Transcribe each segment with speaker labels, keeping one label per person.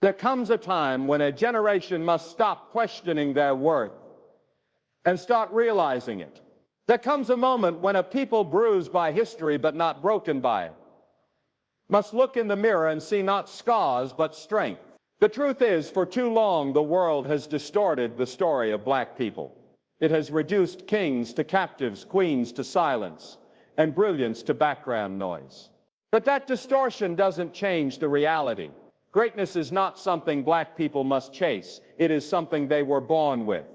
Speaker 1: There comes a time when a generation must stop questioning their worth and start realizing it. There comes a moment when a people bruised by history but not broken by it must look in the mirror and see not scars but strength. The truth is, for too long the world has distorted the story of black people. It has reduced kings to captives, queens to silence, and brilliance to background noise. But that distortion doesn't change the reality. Greatness is not something black people must chase. It is something they were born with.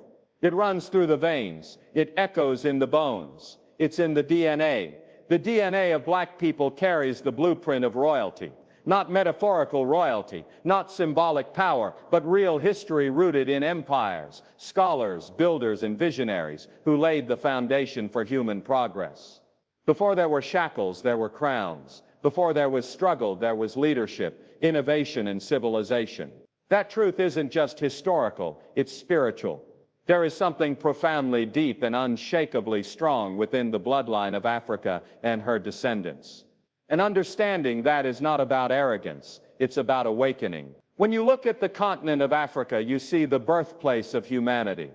Speaker 1: It runs through the veins. It echoes in the bones. It's in the DNA. The DNA of black people carries the blueprint of royalty. Not metaphorical royalty, not symbolic power, but real history rooted in empires, scholars, builders, and visionaries who laid the foundation for human progress. Before there were shackles, there were crowns. Before there was struggle, there was leadership, innovation, and civilization. That truth isn't just historical, it's spiritual. There is something profoundly deep and unshakably strong within the bloodline of Africa and her descendants. And understanding that is not about arrogance, it's about awakening. When you look at the continent of Africa, you see the birthplace of humanity,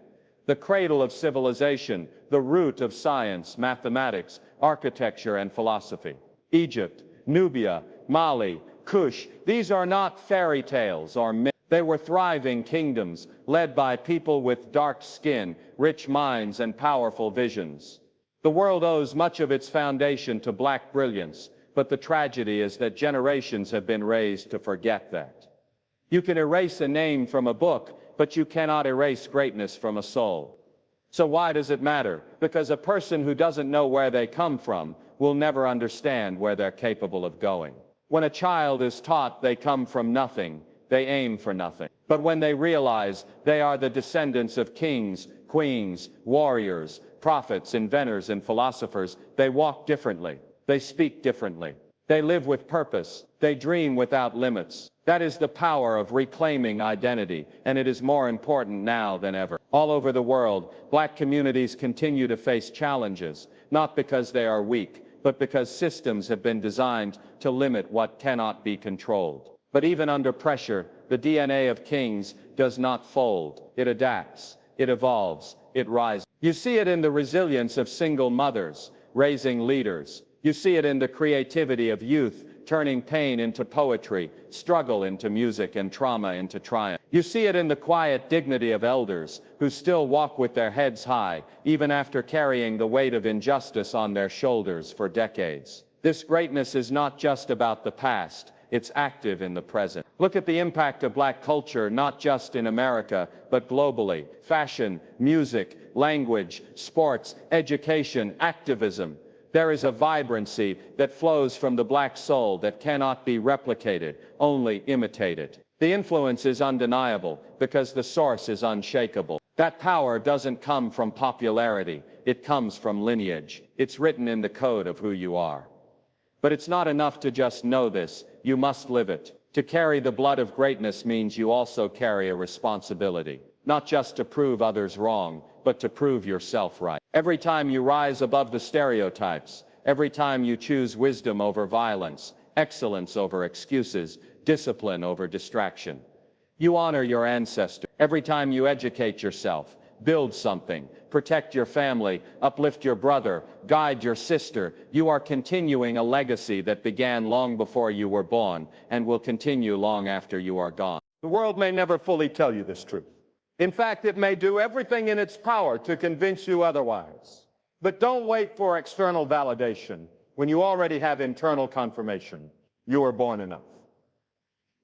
Speaker 1: the cradle of civilization, the root of science, mathematics, architecture, and philosophy. Egypt, Nubia, Mali, Kush, these are not fairy tales or myths. They were thriving kingdoms led by people with dark skin, rich minds, and powerful visions. The world owes much of its foundation to black brilliance, but the tragedy is that generations have been raised to forget that. You can erase a name from a book, but you cannot erase greatness from a soul. So why does it matter? Because a person who doesn't know where they come from will never understand where they're capable of going. When a child is taught they come from nothing, they aim for nothing. But when they realize they are the descendants of kings, queens, warriors, prophets, inventors, and philosophers, they walk differently. They speak differently. They live with purpose. They dream without limits. That is the power of reclaiming identity, and it is more important now than ever. All over the world, black communities continue to face challenges, not because they are weak, but because systems have been designed to limit what cannot be controlled. But even under pressure, the DNA of kings does not fold. It adapts, it evolves, it rises. You see it in the resilience of single mothers raising leaders. You see it in the creativity of youth turning pain into poetry, struggle into music, and trauma into triumph. You see it in the quiet dignity of elders who still walk with their heads high, even after carrying the weight of injustice on their shoulders for decades. This greatness is not just about the past. It's active in the present. Look at the impact of black culture, not just in America, but globally. Fashion, music, language, sports, education, activism. There is a vibrancy that flows from the black soul that cannot be replicated, only imitated. The influence is undeniable because the source is unshakable. That power doesn't come from popularity. It comes from lineage. It's written in the code of who you are. But it's not enough to just know this. You must live it. To carry the blood of greatness means you also carry a responsibility, not just to prove others wrong, but to prove yourself right. Every time you rise above the stereotypes, every time you choose wisdom over violence, excellence over excuses, discipline over distraction, you honor your ancestors. Every time you educate yourself, build something, protect your family, uplift your brother, guide your sister, you are continuing a legacy that began long before you were born and will continue long after you are gone. The world may never fully tell you this truth. In fact, it may do everything in its power to convince you otherwise. But don't wait for external validation when you already have internal confirmation. You were born enough.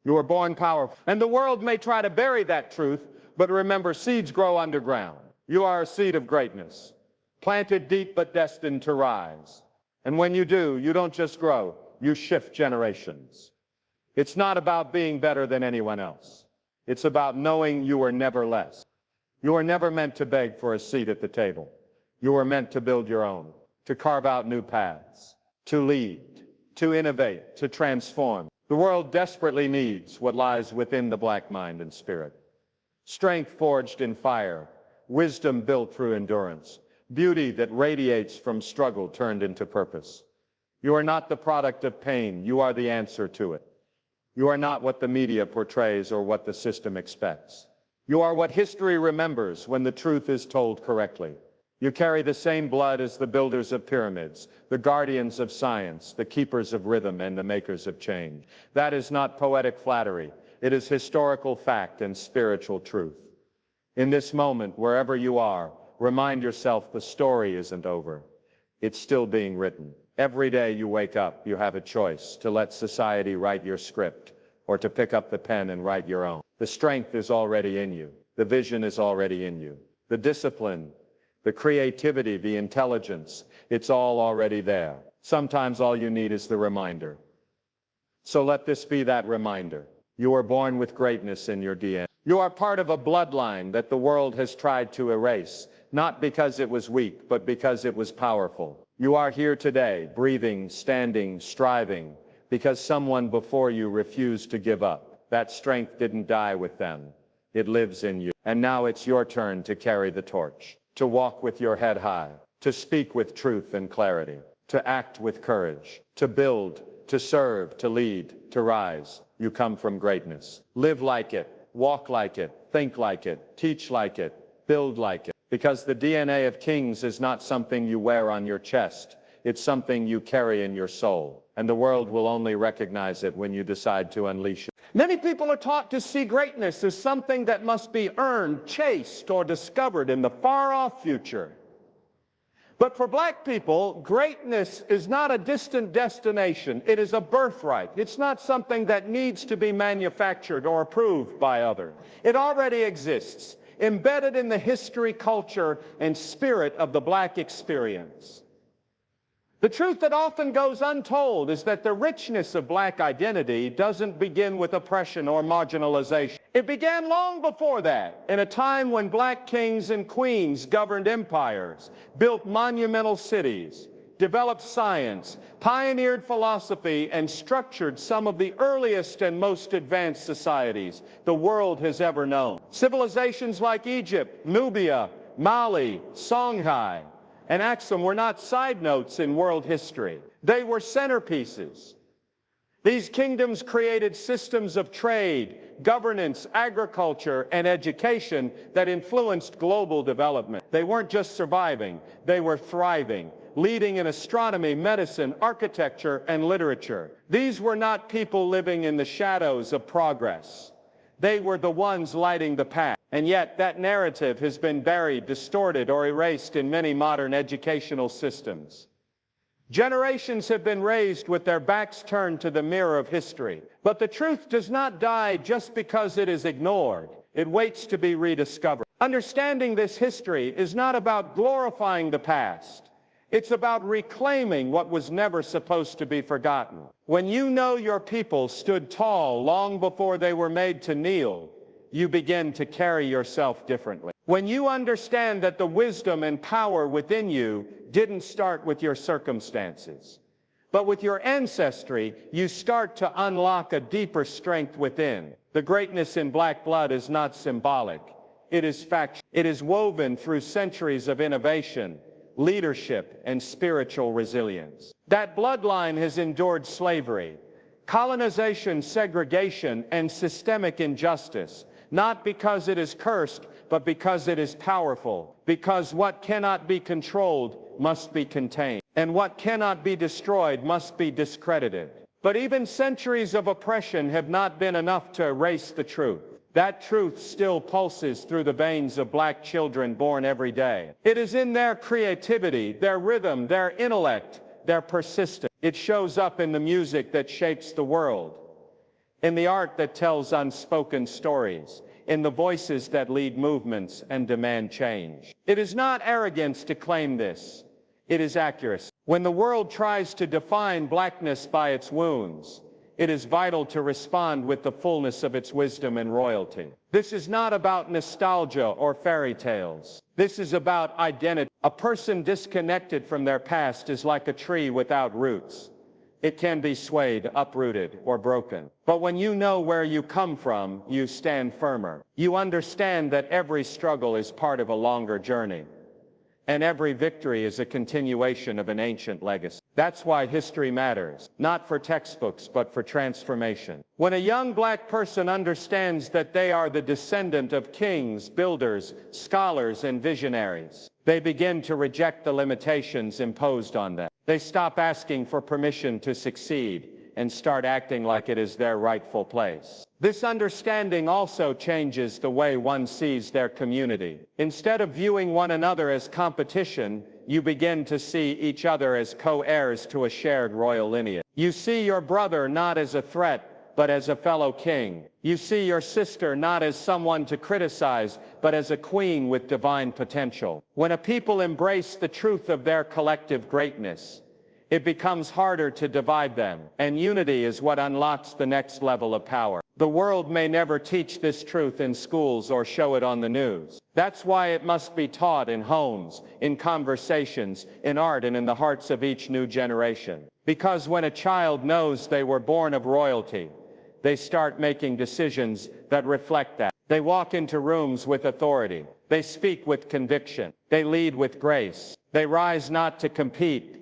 Speaker 1: You were born powerful. And the world may try to bury that truth, but remember, seeds grow underground. You are a seed of greatness, planted deep but destined to rise. And when you do, you don't just grow, you shift generations. It's not about being better than anyone else. It's about knowing you were never less. You were never meant to beg for a seat at the table. You were meant to build your own, to carve out new paths, to lead, to innovate, to transform. The world desperately needs what lies within the black mind and spirit. Strength forged in fire, wisdom built through endurance, beauty that radiates from struggle turned into purpose. You are not the product of pain, you are the answer to it. You are not what the media portrays or what the system expects. You are what history remembers when the truth is told correctly. You carry the same blood as the builders of pyramids, the guardians of science, the keepers of rhythm, and the makers of change. That is not poetic flattery. It is historical fact and spiritual truth. In this moment, wherever you are, remind yourself the story isn't over. It's still being written. Every day you wake up, you have a choice to let society write your script or to pick up the pen and write your own. The strength is already in you. The vision is already in you. The discipline, the creativity, the intelligence, it's all already there. Sometimes all you need is the reminder. So let this be that reminder. You are born with greatness in your DNA. You are part of a bloodline that the world has tried to erase, not because it was weak, but because it was powerful. You are here today, breathing, standing, striving, because someone before you refused to give up. That strength didn't die with them. It lives in you. And now it's your turn to carry the torch, to walk with your head high, to speak with truth and clarity, to act with courage, to build, to serve, to lead, to rise. You come from greatness. Live like it, walk like it, think like it, teach like it, build like it. Because the DNA of kings is not something you wear on your chest. It's something you carry in your soul. And the world will only recognize it when you decide to unleash it. Many people are taught to see greatness as something that must be earned, chased, or discovered in the far-off future. But for black people, greatness is not a distant destination. It is a birthright. It's not something that needs to be manufactured or approved by others. It already exists, embedded in the history, culture, and spirit of the black experience. The truth that often goes untold is that the richness of black identity doesn't begin with oppression or marginalization. It began long before that, in a time when black kings and queens governed empires, built monumental cities, developed science, pioneered philosophy, and structured some of the earliest and most advanced societies the world has ever known. Civilizations like Egypt, Nubia, Mali, Songhai, and Axum were not side notes in world history. They were centerpieces. These kingdoms created systems of trade, governance, agriculture, and education that influenced global development. They weren't just surviving, they were thriving, leading in astronomy, medicine, architecture, and literature. These were not people living in the shadows of progress. They were the ones lighting the path. And yet that narrative has been buried, distorted, or erased in many modern educational systems. Generations have been raised with their backs turned to the mirror of history. But the truth does not die just because it is ignored. It waits to be rediscovered. Understanding this history is not about glorifying the past. It's about reclaiming what was never supposed to be forgotten. When you know your people stood tall long before they were made to kneel, you begin to carry yourself differently. When you understand that the wisdom and power within you didn't start with your circumstances, but with your ancestry, you start to unlock a deeper strength within. The greatness in black blood is not symbolic. It is factual. It is woven through centuries of innovation, leadership, and spiritual resilience. That bloodline has endured slavery, colonization, segregation, and systemic injustice, not because it is cursed, but because it is powerful. Because what cannot be controlled must be contained, and what cannot be destroyed must be discredited. But even centuries of oppression have not been enough to erase the truth. That truth still pulses through the veins of black children born every day. It is in their creativity, their rhythm, their intellect, their persistence. It shows up in the music that shapes the world, in the art that tells unspoken stories, in the voices that lead movements and demand change. It is not arrogance to claim this. It is accuracy. When the world tries to define blackness by its wounds, it is vital to respond with the fullness of its wisdom and royalty. This is not about nostalgia or fairy tales. This is about identity. A person disconnected from their past is like a tree without roots. It can be swayed, uprooted, or broken. But when you know where you come from, you stand firmer. You understand that every struggle is part of a longer journey, and every victory is a continuation of an ancient legacy. That's why history matters, not for textbooks, but for transformation. When a young black person understands that they are the descendant of kings, builders, scholars, and visionaries, they begin to reject the limitations imposed on them. They stop asking for permission to succeed and start acting like it is their rightful place. This understanding also changes the way one sees their community. Instead of viewing one another as competition, you begin to see each other as co-heirs to a shared royal lineage. You see your brother not as a threat, but as a fellow king. You see your sister not as someone to criticize, but as a queen with divine potential. When a people embrace the truth of their collective greatness, it becomes harder to divide them, and unity is what unlocks the next level of power. The world may never teach this truth in schools or show it on the news. That's why it must be taught in homes, in conversations, in art, and in the hearts of each new generation. Because when a child knows they were born of royalty, they start making decisions that reflect that. They walk into rooms with authority. They speak with conviction. They lead with grace. They rise not to compete,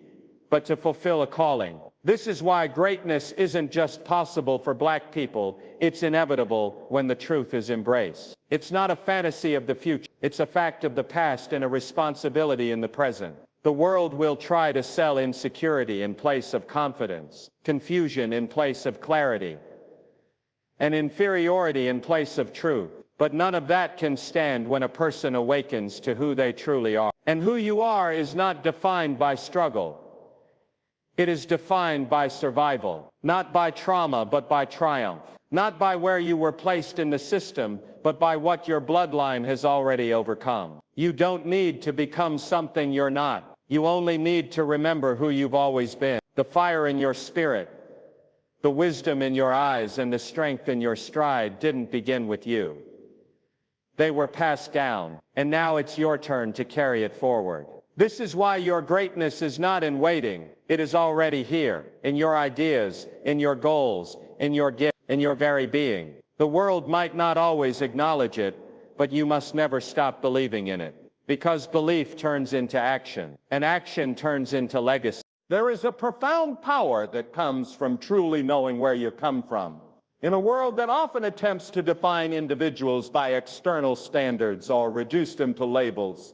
Speaker 1: but to fulfill a calling. This is why greatness isn't just possible for black people, it's inevitable when the truth is embraced. It's not a fantasy of the future, it's a fact of the past and a responsibility in the present. The world will try to sell insecurity in place of confidence, confusion in place of clarity, and inferiority in place of truth. But none of that can stand when a person awakens to who they truly are. And who you are is not defined by struggle. It is defined by survival, not by trauma, but by triumph. Not by where you were placed in the system, but by what your bloodline has already overcome. You don't need to become something you're not. You only need to remember who you've always been. The fire in your spirit, the wisdom in your eyes, and the strength in your stride didn't begin with you. They were passed down, and now it's your turn to carry it forward. This is why your greatness is not in waiting. It is already here, in your ideas, in your goals, in your gift, in your very being. The world might not always acknowledge it, but you must never stop believing in it. Because belief turns into action, and action turns into legacy. There is a profound power that comes from truly knowing where you come from. In a world that often attempts to define individuals by external standards or reduce them to labels,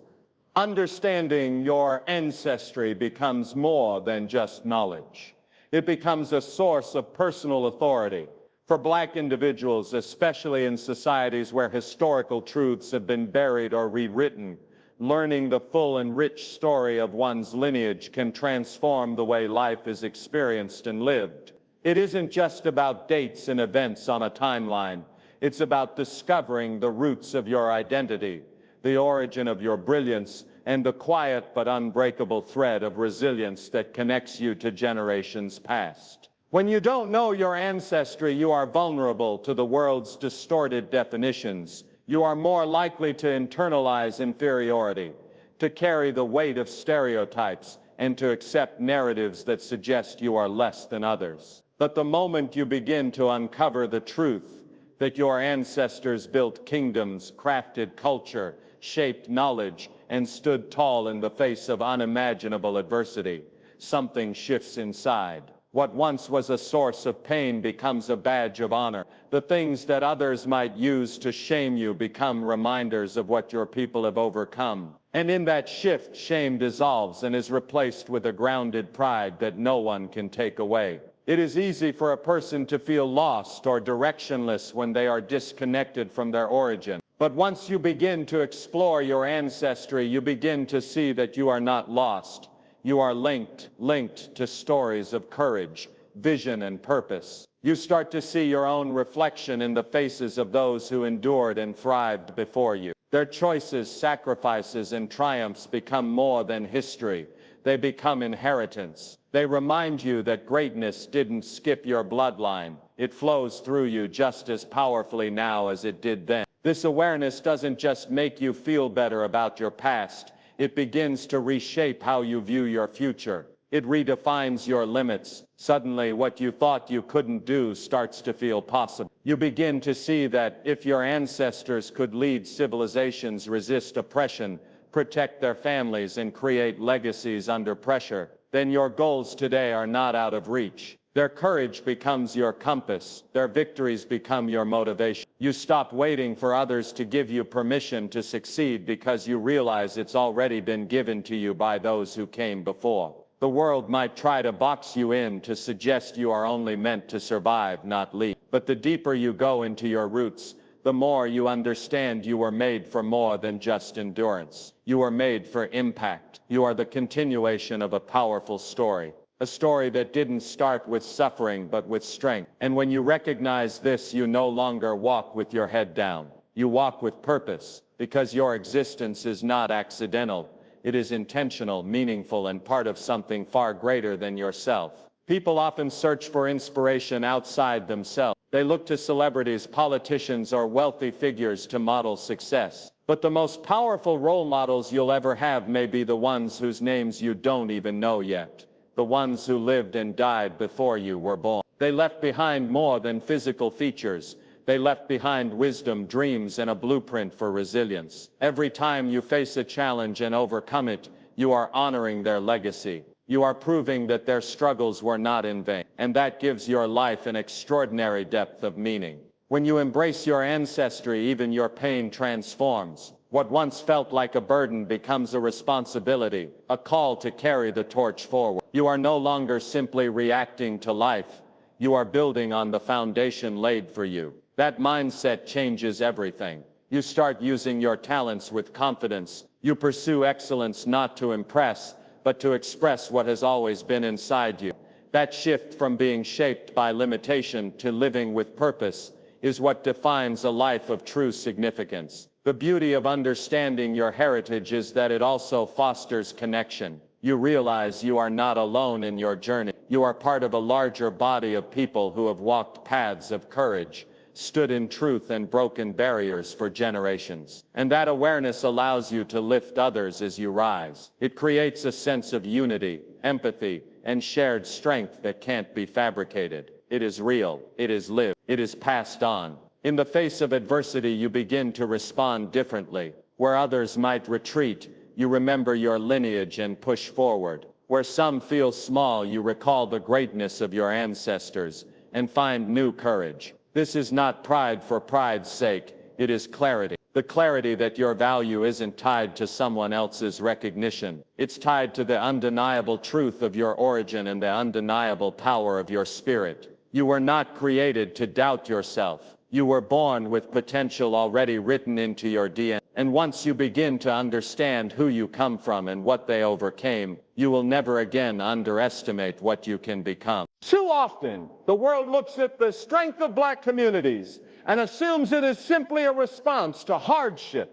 Speaker 1: understanding your ancestry becomes more than just knowledge. It becomes a source of personal authority. For black individuals, especially in societies where historical truths have been buried or rewritten, learning the full and rich story of one's lineage can transform the way life is experienced and lived. It isn't just about dates and events on a timeline. It's about discovering the roots of your identity, the origin of your brilliance, and the quiet but unbreakable thread of resilience that connects you to generations past. When you don't know your ancestry, you are vulnerable to the world's distorted definitions. You are more likely to internalize inferiority, to carry the weight of stereotypes, and to accept narratives that suggest you are less than others. But the moment you begin to uncover the truth that your ancestors built kingdoms, crafted culture, shaped knowledge, and stood tall in the face of unimaginable adversity, something shifts inside. What once was a source of pain becomes a badge of honor. The things that others might use to shame you become reminders of what your people have overcome. And in that shift, shame dissolves and is replaced with a grounded pride that no one can take away. It is easy for a person to feel lost or directionless when they are disconnected from their origin. But once you begin to explore your ancestry, you begin to see that you are not lost. You are linked to stories of courage, vision, and purpose. You start to see your own reflection in the faces of those who endured and thrived before you. Their choices, sacrifices, and triumphs become more than history. They become inheritance. They remind you that greatness didn't skip your bloodline. It flows through you just as powerfully now as it did then. This awareness doesn't just make you feel better about your past. It begins to reshape how you view your future. It redefines your limits. Suddenly, what you thought you couldn't do starts to feel possible. You begin to see that if your ancestors could lead civilizations, resist oppression, protect their families, and create legacies under pressure, then your goals today are not out of reach. Their courage becomes your compass. Their victories become your motivation. You stop waiting for others to give you permission to succeed because you realize it's already been given to you by those who came before. The world might try to box you in to suggest you are only meant to survive, not lead. But the deeper you go into your roots, the more you understand you were made for more than just endurance. You are made for impact. You are the continuation of a powerful story. A story that didn't start with suffering but with strength. And when you recognize this, you no longer walk with your head down. You walk with purpose, because your existence is not accidental. It is intentional, meaningful, and part of something far greater than yourself. People often search for inspiration outside themselves. They look to celebrities, politicians, or wealthy figures to model success. But the most powerful role models you'll ever have may be the ones whose names you don't even know yet. The ones who lived and died before you were born. They left behind more than physical features. They left behind wisdom, dreams, and a blueprint for resilience. Every time you face a challenge and overcome it, you are honoring their legacy. You are proving that their struggles were not in vain. And that gives your life an extraordinary depth of meaning. When you embrace your ancestry, even your pain transforms. What once felt like a burden becomes a responsibility, a call to carry the torch forward. You are no longer simply reacting to life. You are building on the foundation laid for you. That mindset changes everything. You start using your talents with confidence. You pursue excellence not to impress, but to express what has always been inside you. That shift from being shaped by limitation to living with purpose is what defines a life of true significance. The beauty of understanding your heritage is that it also fosters connection. You realize you are not alone in your journey. You are part of a larger body of people who have walked paths of courage, stood in truth, and broken barriers for generations. And that awareness allows you to lift others as you rise. It creates a sense of unity, empathy, and shared strength that can't be fabricated. It is real, it is lived, it is passed on. In the face of adversity, you begin to respond differently. Where others might retreat, you remember your lineage and push forward. Where some feel small, you recall the greatness of your ancestors and find new courage. This is not pride for pride's sake, it is clarity. The clarity that your value isn't tied to someone else's recognition. It's tied to the undeniable truth of your origin and the undeniable power of your spirit. You were not created to doubt yourself. You were born with potential already written into your DNA. And once you begin to understand who you come from and what they overcame, you will never again underestimate what you can become. Too often, the world looks at the strength of black communities and assumes it is simply a response to hardship,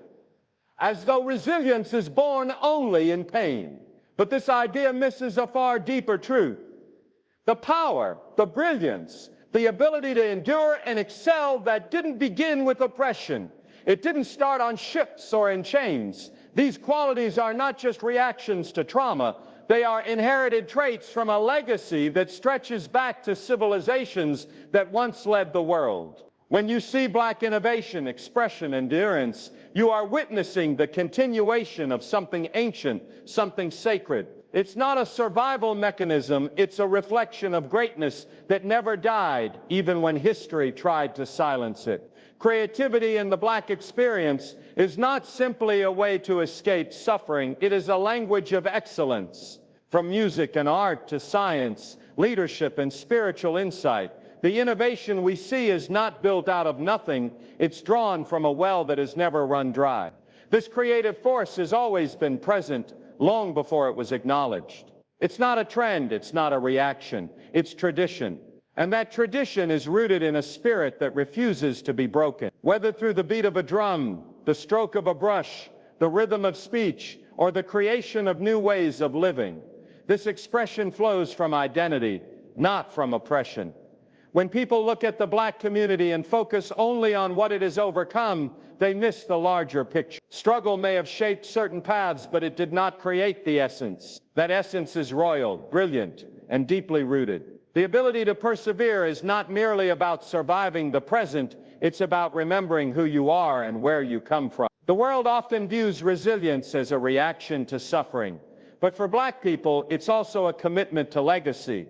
Speaker 1: as though resilience is born only in pain. But this idea misses a far deeper truth. The power, the brilliance, the ability to endure and excel that didn't begin with oppression. It didn't start on ships or in chains. These qualities are not just reactions to trauma. They are inherited traits from a legacy that stretches back to civilizations that once led the world. When you see black innovation, expression, endurance, you are witnessing the continuation of something ancient, something sacred. It's not a survival mechanism, it's a reflection of greatness that never died, even when history tried to silence it. Creativity in the black experience is not simply a way to escape suffering, it is a language of excellence. From music and art to science, leadership and spiritual insight, the innovation we see is not built out of nothing, it's drawn from a well that has never run dry. This creative force has always been present, long before it was acknowledged. It's not a trend, it's not a reaction, it's tradition. And that tradition is rooted in a spirit that refuses to be broken. Whether through the beat of a drum, the stroke of a brush, the rhythm of speech, or the creation of new ways of living, this expression flows from identity, not from oppression. When people look at the black community and focus only on what it has overcome, they miss the larger picture. Struggle may have shaped certain paths, but it did not create the essence. That essence is royal, brilliant, and deeply rooted. The ability to persevere is not merely about surviving the present, it's about remembering who you are and where you come from. The world often views resilience as a reaction to suffering, But for black people, it's also a commitment to legacy,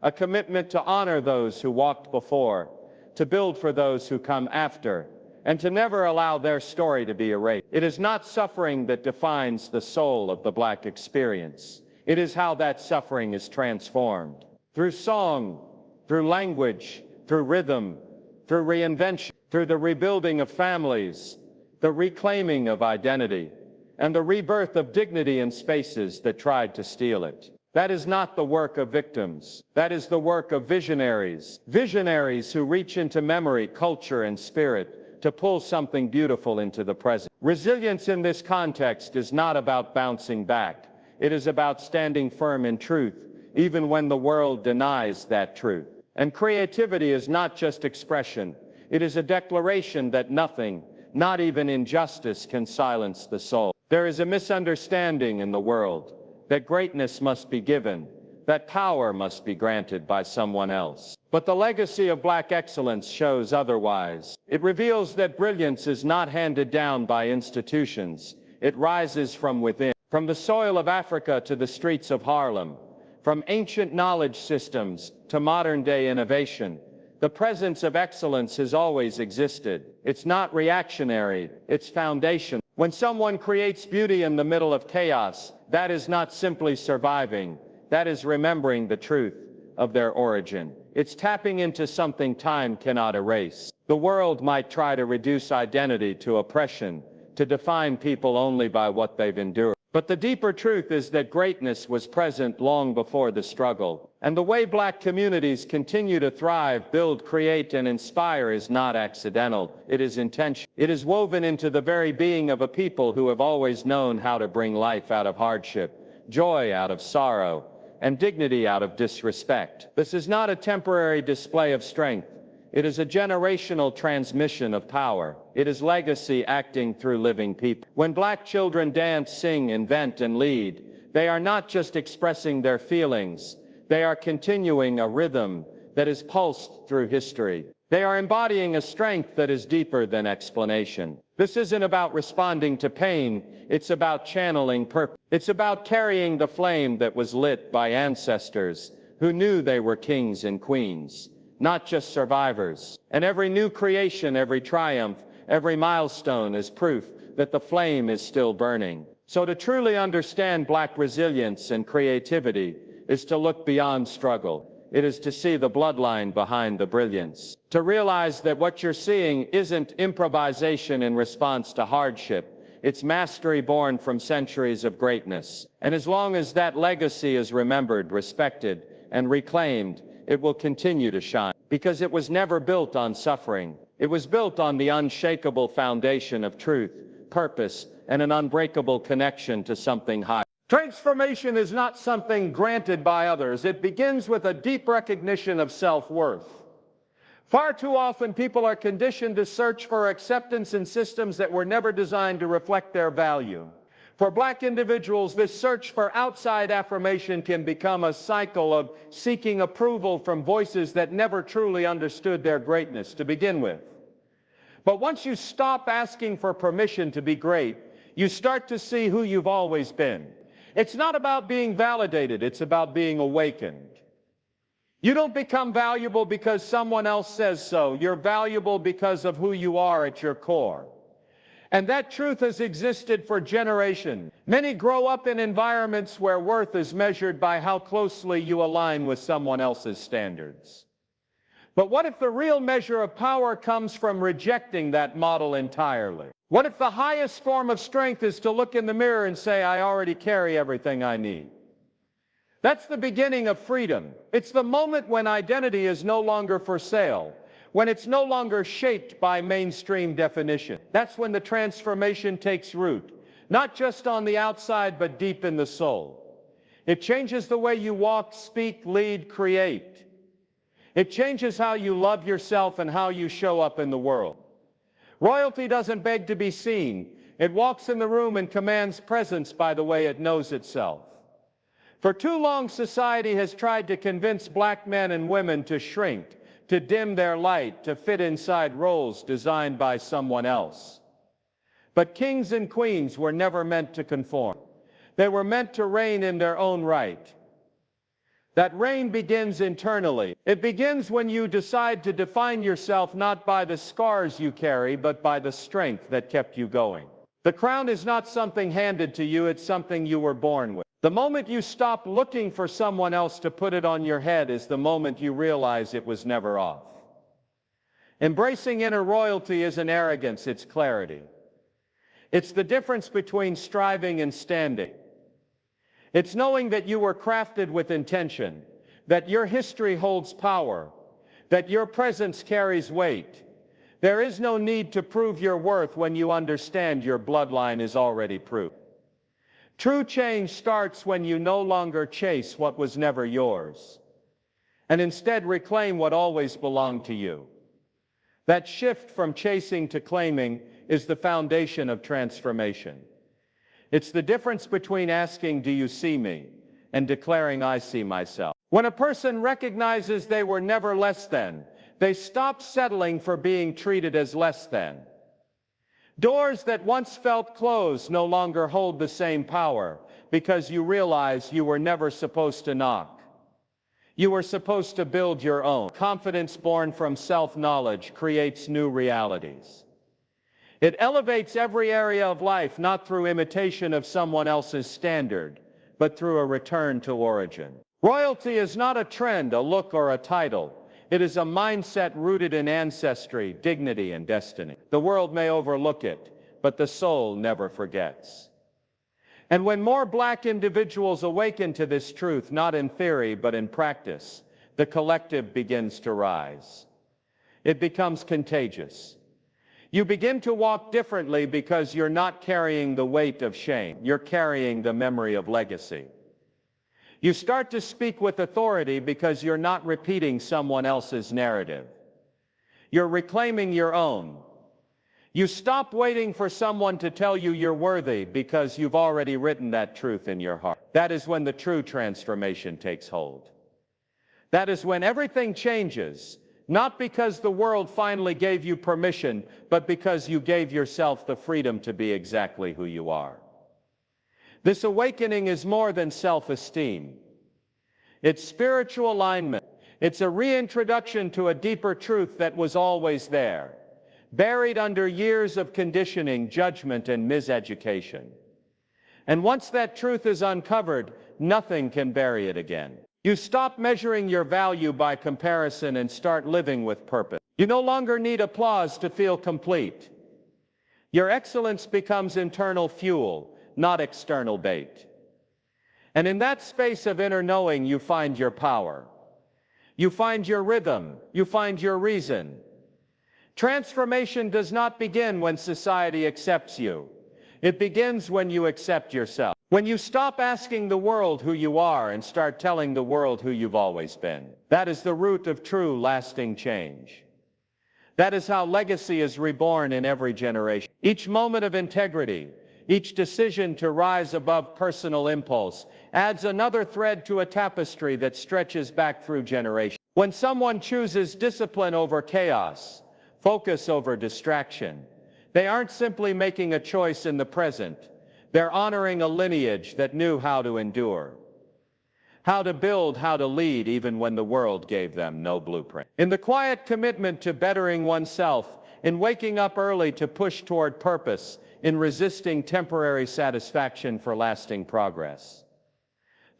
Speaker 1: a commitment to honor those who walked before, to build for those who come after, and to never allow their story to be erased. It is not suffering that defines the soul of the black experience. It is how that suffering is transformed. Through song, through language, through rhythm, through reinvention, through the rebuilding of families, the reclaiming of identity, and the rebirth of dignity in spaces that tried to steal it. That is not the work of victims. That is the work of visionaries. Visionaries who reach into memory, culture, and spirit to pull something beautiful into the present. Resilience in this context is not about bouncing back. It is about standing firm in truth, even when the world denies that truth. And creativity is not just expression. It is a declaration that nothing, not even injustice, can silence the soul. There is a misunderstanding in the world that greatness must be given, that power must be granted by someone else. But the legacy of black excellence shows otherwise. It reveals that brilliance is not handed down by institutions. It rises from within, from the soil of Africa to the streets of Harlem, from ancient knowledge systems to modern-day innovation. The presence of excellence has always existed. It's not reactionary, it's foundational. When someone creates beauty in the middle of chaos, that is not simply surviving. That is remembering the truth of their origin. It's tapping into something time cannot erase. The world might try to reduce identity to oppression, to define people only by what they've endured. But the deeper truth is that greatness was present long before the struggle. And the way black communities continue to thrive, build, create, and inspire is not accidental. It is intentional. It is woven into the very being of a people who have always known how to bring life out of hardship, joy out of sorrow, and dignity out of disrespect. This is not a temporary display of strength. It is a generational transmission of power. It is legacy acting through living people. When black children dance, sing, invent, and lead, they are not just expressing their feelings. They are continuing a rhythm that is pulsed through history. They are embodying a strength that is deeper than explanation. This isn't about responding to pain. It's about channeling purpose. It's about carrying the flame that was lit by ancestors who knew they were kings and queens, not just survivors. And every new creation, every triumph, every milestone is proof that the flame is still burning. So to truly understand black resilience and creativity is to look beyond struggle. It is to see the bloodline behind the brilliance. To realize that what you're seeing isn't improvisation in response to hardship. It's mastery born from centuries of greatness. And as long as that legacy is remembered, respected, and reclaimed, it will continue to shine. Because it was never built on suffering. It was built on the unshakable foundation of truth, purpose, and an unbreakable connection to something higher. Transformation is not something granted by others. It begins with a deep recognition of self-worth. Far too often, people are conditioned to search for acceptance in systems that were never designed to reflect their value. For black individuals, this search for outside affirmation can become a cycle of seeking approval from voices that never truly understood their greatness to begin with. But once you stop asking for permission to be great, you start to see who you've always been. It's not about being validated, it's about being awakened. You don't become valuable because someone else says so. You're valuable because of who you are at your core. And that truth has existed for generations. Many grow up in environments where worth is measured by how closely you align with someone else's standards. But what if the real measure of power comes from rejecting that model entirely? What if the highest form of strength is to look in the mirror and say, I already carry everything I need? That's the beginning of freedom. It's the moment when identity is no longer for sale, when it's no longer shaped by mainstream definition. That's when the transformation takes root, not just on the outside, but deep in the soul. It changes the way you walk, speak, lead, create. It changes how you love yourself and how you show up in the world. Royalty doesn't beg to be seen. It walks in the room and commands presence by the way it knows itself. For too long, society has tried to convince black men and women to shrink, to dim their light, to fit inside roles designed by someone else. But kings and queens were never meant to conform. They were meant to reign in their own right. That reign begins internally. It begins when you decide to define yourself not by the scars you carry, but by the strength that kept you going. The crown is not something handed to you, it's something you were born with. The moment you stop looking for someone else to put it on your head is the moment you realize it was never off. Embracing inner royalty isn't arrogance, it's clarity. It's the difference between striving and standing. It's knowing that you were crafted with intention, that your history holds power, that your presence carries weight. There is no need to prove your worth when you understand your bloodline is already proved. True change starts when you no longer chase what was never yours, and instead reclaim what always belonged to you. That shift from chasing to claiming is the foundation of transformation. It's the difference between asking, "Do you see me?" and declaring, "I see myself." When a person recognizes they were never less than, they stop settling for being treated as less than. Doors that once felt closed no longer hold the same power because you realize you were never supposed to knock. You were supposed to build your own. Confidence born from self-knowledge creates new realities. It elevates every area of life, not through imitation of someone else's standard, but through a return to origin. Royalty is not a trend, a look, or a title. It is a mindset rooted in ancestry, dignity, and destiny. The world may overlook it, but the soul never forgets. And when more black individuals awaken to this truth, not in theory, but in practice, the collective begins to rise. It becomes contagious. You begin to walk differently because you're not carrying the weight of shame. You're carrying the memory of legacy. You start to speak with authority because you're not repeating someone else's narrative. You're reclaiming your own. You stop waiting for someone to tell you you're worthy because you've already written that truth in your heart. That is when the true transformation takes hold. That is when everything changes, not because the world finally gave you permission, but because you gave yourself the freedom to be exactly who you are. This awakening is more than self-esteem. It's spiritual alignment. It's a reintroduction to a deeper truth that was always there, buried under years of conditioning, judgment, and miseducation. And once that truth is uncovered, nothing can bury it again. You stop measuring your value by comparison and start living with purpose. You no longer need applause to feel complete. Your excellence becomes internal fuel, not external bait. And in that space of inner knowing, you find your power. You find your rhythm. You find your reason. Transformation does not begin when society accepts you. It begins when you accept yourself. When you stop asking the world who you are and start telling the world who you've always been. That is the root of true, lasting change. That is how legacy is reborn in every generation. Each moment of integrity, each decision to rise above personal impulse, adds another thread to a tapestry that stretches back through generations. When someone chooses discipline over chaos, focus over distraction, they aren't simply making a choice in the present. They're honoring a lineage that knew how to endure, how to build, how to lead, even when the world gave them no blueprint. In the quiet commitment to bettering oneself, in waking up early to push toward purpose, in resisting temporary satisfaction for lasting progress.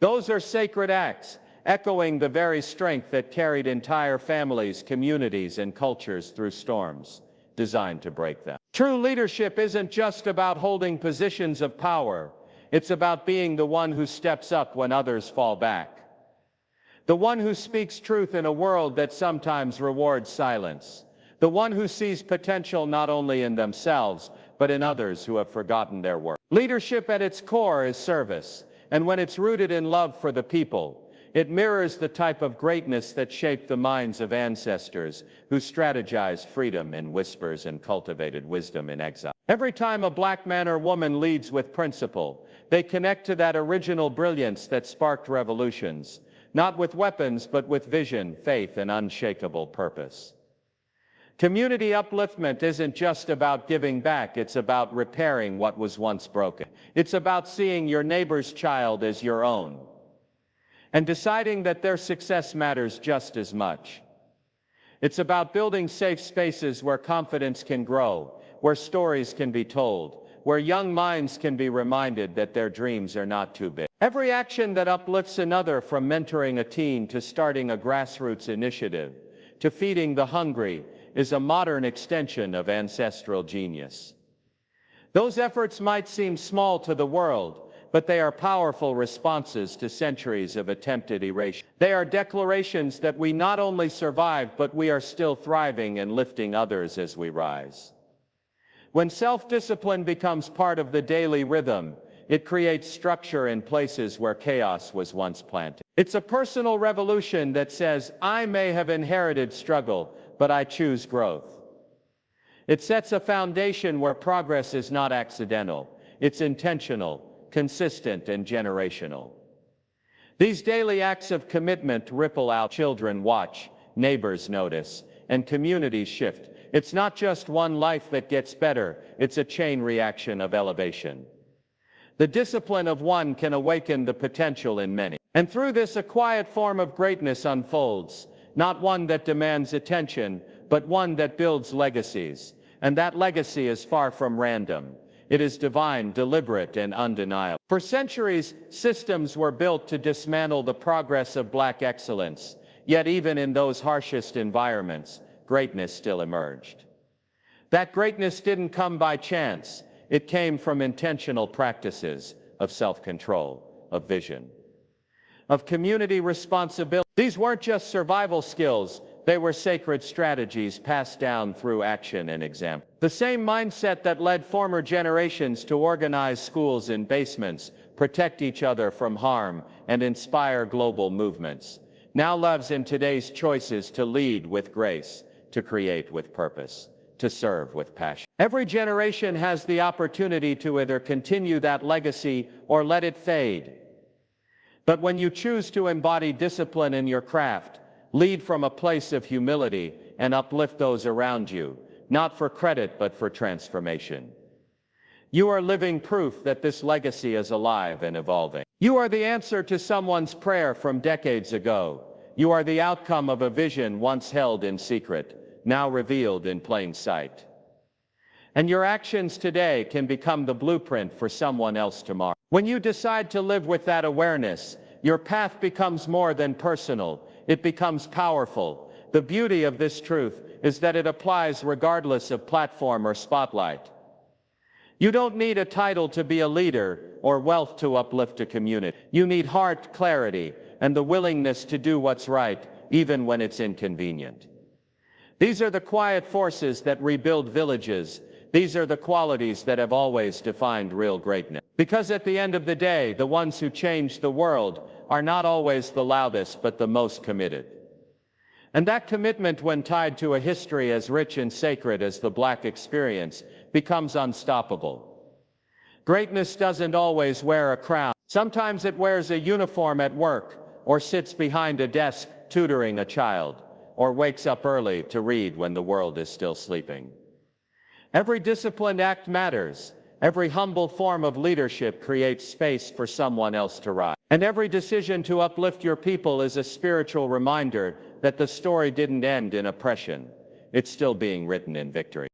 Speaker 1: Those are sacred acts, echoing the very strength that carried entire families, communities, and cultures through storms designed to break them. True leadership isn't just about holding positions of power. It's about being the one who steps up when others fall back. The one who speaks truth in a world that sometimes rewards silence. The one who sees potential not only in themselves, but in others who have forgotten their work. Leadership at its core is service, and when it's rooted in love for the people, it mirrors the type of greatness that shaped the minds of ancestors who strategized freedom in whispers and cultivated wisdom in exile. Every time a black man or woman leads with principle, they connect to that original brilliance that sparked revolutions, not with weapons but with vision, faith, and unshakable purpose. Community upliftment isn't just about giving back, it's about repairing what was once broken. It's about seeing your neighbor's child as your own and deciding that their success matters just as much. It's about building safe spaces where confidence can grow, where stories can be told, where young minds can be reminded that their dreams are not too big. Every action that uplifts another, from mentoring a teen to starting a grassroots initiative to feeding the hungry, is a modern extension of ancestral genius. Those efforts might seem small to the world, but they are powerful responses to centuries of attempted erasure. They are declarations that we not only survived, but we are still thriving and lifting others as we rise. When self-discipline becomes part of the daily rhythm, it creates structure in places where chaos was once planted. It's a personal revolution that says, I may have inherited struggle, but I choose growth. It sets a foundation where progress is not accidental, it's intentional, consistent, and generational. These daily acts of commitment ripple out. Children watch, neighbors notice, and communities shift. It's not just one life that gets better, it's a chain reaction of elevation. The discipline of one can awaken the potential in many. And through this, a quiet form of greatness unfolds, not one that demands attention, but one that builds legacies. And that legacy is far from random. It is divine, deliberate, and undeniable. For centuries, systems were built to dismantle the progress of Black excellence. Yet even in those harshest environments, greatness still emerged. That greatness didn't come by chance. It came from intentional practices of self-control, of vision, of community responsibility. These weren't just survival skills, they were sacred strategies passed down through action and example. The same mindset that led former generations to organize schools in basements, protect each other from harm, and inspire global movements, now lives in today's choices to lead with grace, to create with purpose, to serve with passion. Every generation has the opportunity to either continue that legacy or let it fade. But when you choose to embody discipline in your craft, lead from a place of humility, and uplift those around you, not for credit but for transformation, you are living proof that this legacy is alive and evolving. You are the answer to someone's prayer from decades ago. You are the outcome of a vision once held in secret, now revealed in plain sight. And your actions today can become the blueprint for someone else tomorrow. When you decide to live with that awareness, your path becomes more than personal, it becomes powerful. The beauty of this truth is that it applies regardless of platform or spotlight. You don't need a title to be a leader or wealth to uplift a community. You need heart clarity and the willingness to do what's right, even when it's inconvenient. These are the quiet forces that rebuild villages. These are the qualities that have always defined real greatness. Because at the end of the day, the ones who change the world are not always the loudest, but the most committed. And that commitment, when tied to a history as rich and sacred as the Black experience, becomes unstoppable. Greatness doesn't always wear a crown. Sometimes it wears a uniform at work, or sits behind a desk tutoring a child, or wakes up early to read when the world is still sleeping. Every disciplined act matters. Every humble form of leadership creates space for someone else to rise. And every decision to uplift your people is a spiritual reminder that the story didn't end in oppression. It's still being written in victory.